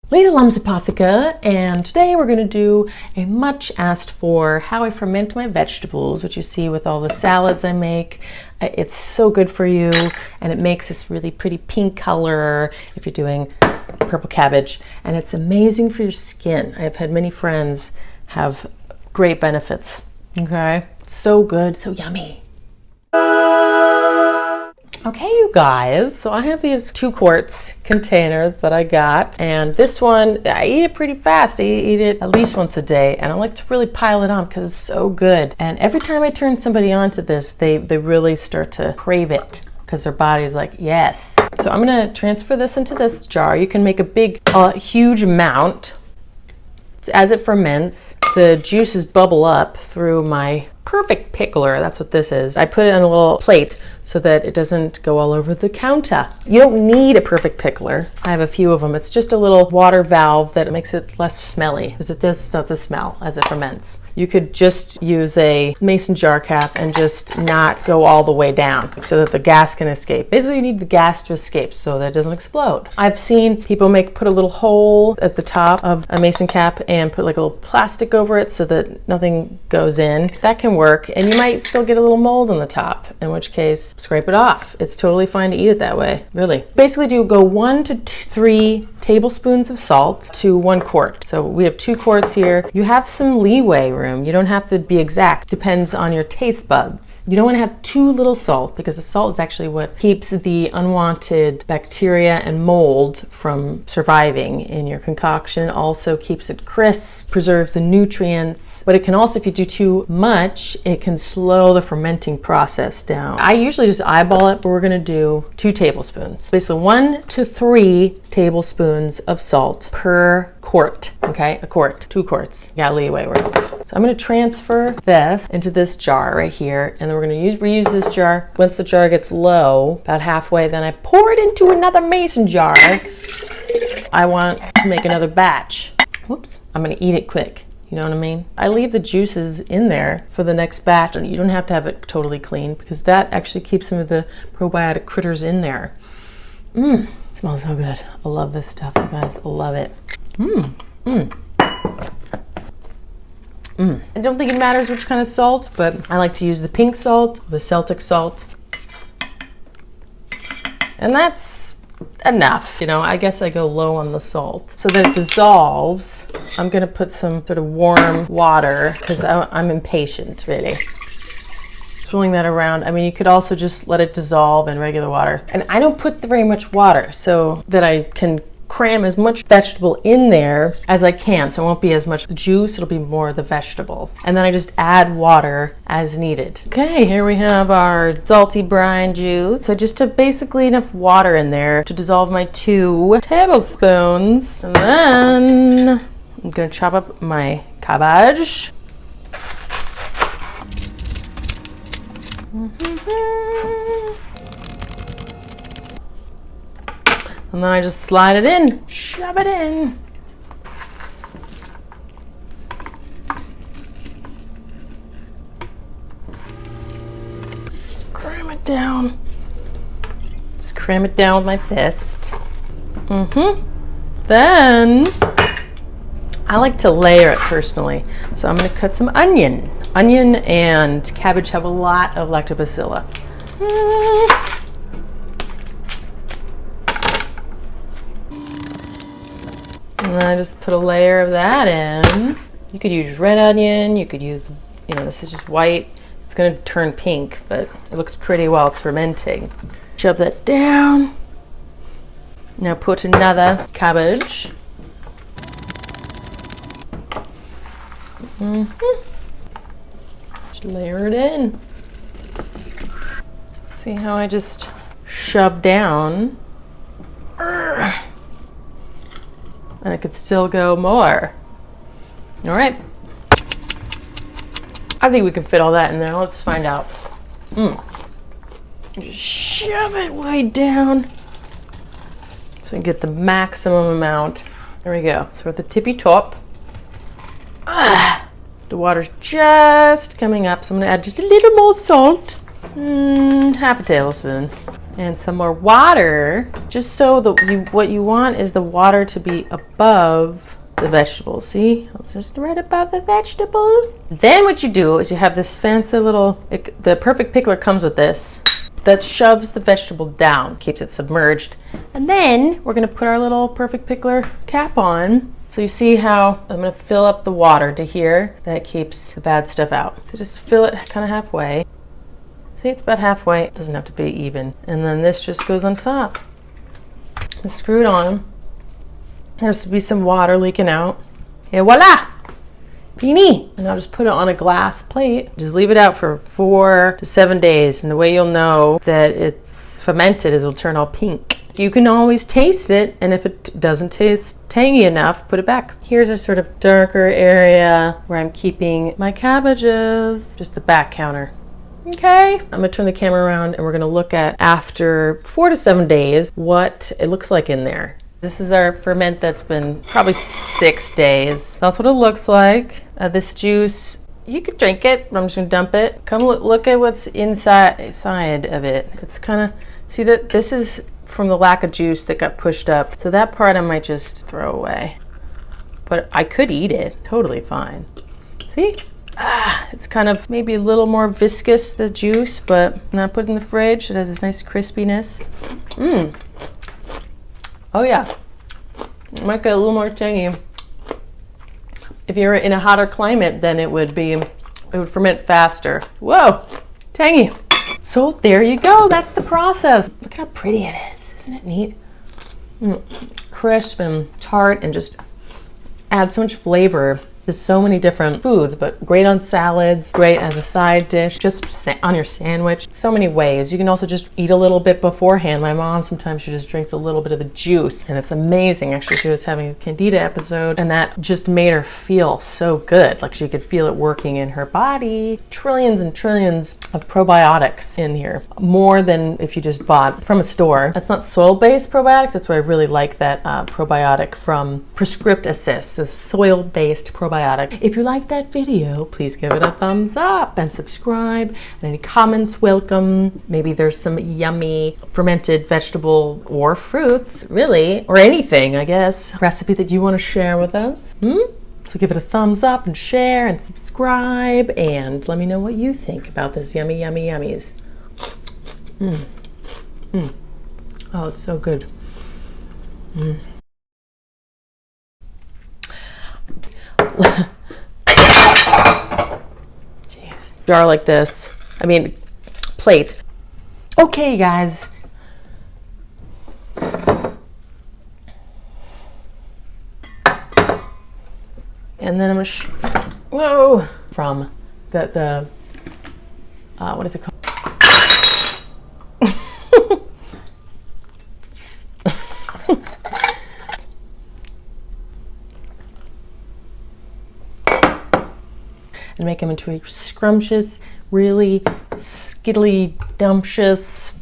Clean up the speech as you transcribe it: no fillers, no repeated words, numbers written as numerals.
Leda Apotheca, and today we're going to do a much asked for how I ferment my vegetables, which you see with all the salads I make. It's so good for you, and it makes this really pretty pink color if you're doing purple cabbage, and it's amazing for your skin. I have had many friends have great benefits. Okay, so good, so yummy. Okay, you guys, so I have these 2 quarts containers that I got, and this one, I eat it pretty fast. I eat it at least once a day, and I like to really pile it on because it's so good. And every time I turn somebody onto this, they really start to crave it because their body's like, yes. So I'm gonna transfer this into this jar. You can make a big, huge amount. As it ferments, the juices bubble up through my Perfect Pickler. That's what this is. I put it on a little plate so that it doesn't go all over the counter. You don't need a Perfect Pickler. I have a few of them. It's just a little water valve that makes it less smelly because it does start to smell as it ferments. You could just use a mason jar cap and just not go all the way down so that the gas can escape. Basically, you need the gas to escape so that it doesn't explode. I've seen people put a little hole at the top of a mason cap and put like a little plastic over it so that nothing goes in. That can work, and you might still get a little mold on the top, in which case scrape it off. It's totally fine to eat it that way, really. Basically go 1 to 3 tablespoons of salt to 1 quart. So we have 2 quarts here. You have some leeway room. You don't have to be exact. Depends on your taste buds. You don't want to have too little salt because the salt is actually what keeps the unwanted bacteria and mold from surviving in your concoction. Also keeps it crisp, preserves the nutrients, but it can also, if you do too much, it can slow the fermenting process down. I usually just eyeball it, but we're gonna do 2 tablespoons. Basically 1 to 3 tablespoons of salt per quart. Okay, a quart, 2 quarts. You got leeway room. So I'm gonna transfer this into this jar right here, and then we're gonna reuse this jar. Once the jar gets low, about halfway, then I pour it into another mason jar. I want to make another batch. Whoops, I'm gonna eat it quick. You know what I mean? I leave the juices in there for the next batch. You don't have to have it totally clean because that actually keeps some of the probiotic critters in there. It smells so good. I love this stuff, you guys. I love it. I don't think it matters which kind of salt, but I like to use the pink salt, the Celtic salt. And that's enough. You know, I guess I go low on the salt. So that it dissolves, I'm gonna put some sort of warm water because I'm impatient, really. Swirling that around. I mean, you could also just let it dissolve in regular water. And I don't put very much water so that I can cram as much vegetable in there as I can, so it won't be as much juice, it'll be more of the vegetables. And then I just add water as needed. Okay, here we have our salty brine juice. So just basically enough water in there to dissolve my 2 tablespoons. And then I'm gonna chop up my cabbage. And then I just slide it in, shove it in. Cram it down. Just cram it down with my fist. Then I like to layer it personally. So I'm gonna cut some onion. Onion and cabbage have a lot of lactobacilli. And then I just put a layer of that in. You could use red onion, you could use, this is just white. It's gonna turn pink, but it looks pretty while it's fermenting. Shove that down. Now put another cabbage. Just layer it in. See how I just shove down? And it could still go more. All right. I think we can fit all that in there. Let's find out. Just shove it way down so we get the maximum amount. There we go. So we're at the tippy top. The water's just coming up, so I'm gonna add just a little more salt. Half a tablespoon. and some more water, just so what you want is the water to be above the vegetable. See, it's just right above the vegetable. Then what you do is you have this fancy little, the Perfect Pickler comes with this, that shoves the vegetable down, keeps it submerged. And then we're gonna put our little Perfect Pickler cap on. So you see how I'm gonna fill up the water to here. That keeps the bad stuff out. So just fill it kind of halfway. See, it's about halfway. It doesn't have to be even. And then this just goes on top. Just screw it on. There's to be some water leaking out. Et voila! Fini! And I'll just put it on a glass plate. Just leave it out for 4 to 7 days. And the way you'll know that it's fermented is it'll turn all pink. You can always taste it, and if it doesn't taste tangy enough, put it back. Here's a sort of darker area where I'm keeping my cabbages. Just the back counter. Okay, I'm gonna turn the camera around and we're gonna look at, after 4 to 7 days, what it looks like in there. This is our ferment that's been probably 6 days. That's what it looks like. This juice, you could drink it, but I'm just gonna dump it. Come look at what's inside of it. It's kind of, see that this is from the lack of juice that got pushed up. So that part I might just throw away. But I could eat it, totally fine. See? It's kind of maybe a little more viscous, the juice, but I'm gonna put it in the fridge. It has this nice crispiness. Oh yeah, it might get a little more tangy. If you're in a hotter climate, then it would ferment faster. Whoa, tangy. So there you go, that's the process. Look how pretty it is, isn't it neat? Crisp and tart and just adds so much flavor. There's so many different foods, but great on salads, great as a side dish, just on your sandwich. So many ways. You can also just eat a little bit beforehand. My mom sometimes she just drinks a little bit of the juice, and it's amazing. Actually, she was having a Candida episode, and that just made her feel so good. Like she could feel it working in her body. Trillions and trillions of probiotics in here, more than if you just bought from a store. That's not soil-based probiotics. That's why I really like that probiotic from Prescript Assist, the soil-based probiotic. If you like that video, please give it a thumbs up and subscribe. And any comments, welcome. Maybe there's some yummy fermented vegetable or fruits, really, or anything, I guess, recipe that you want to share with us. So give it a thumbs up and share and subscribe, and let me know what you think about this yummy, yummy, yummies. Oh, it's so good. Jeez. Jar like this. I mean, plate. Okay, guys. And then I'm gonna whoa, from the what is it called? And make them into a scrumptious, really skittly, dumptious,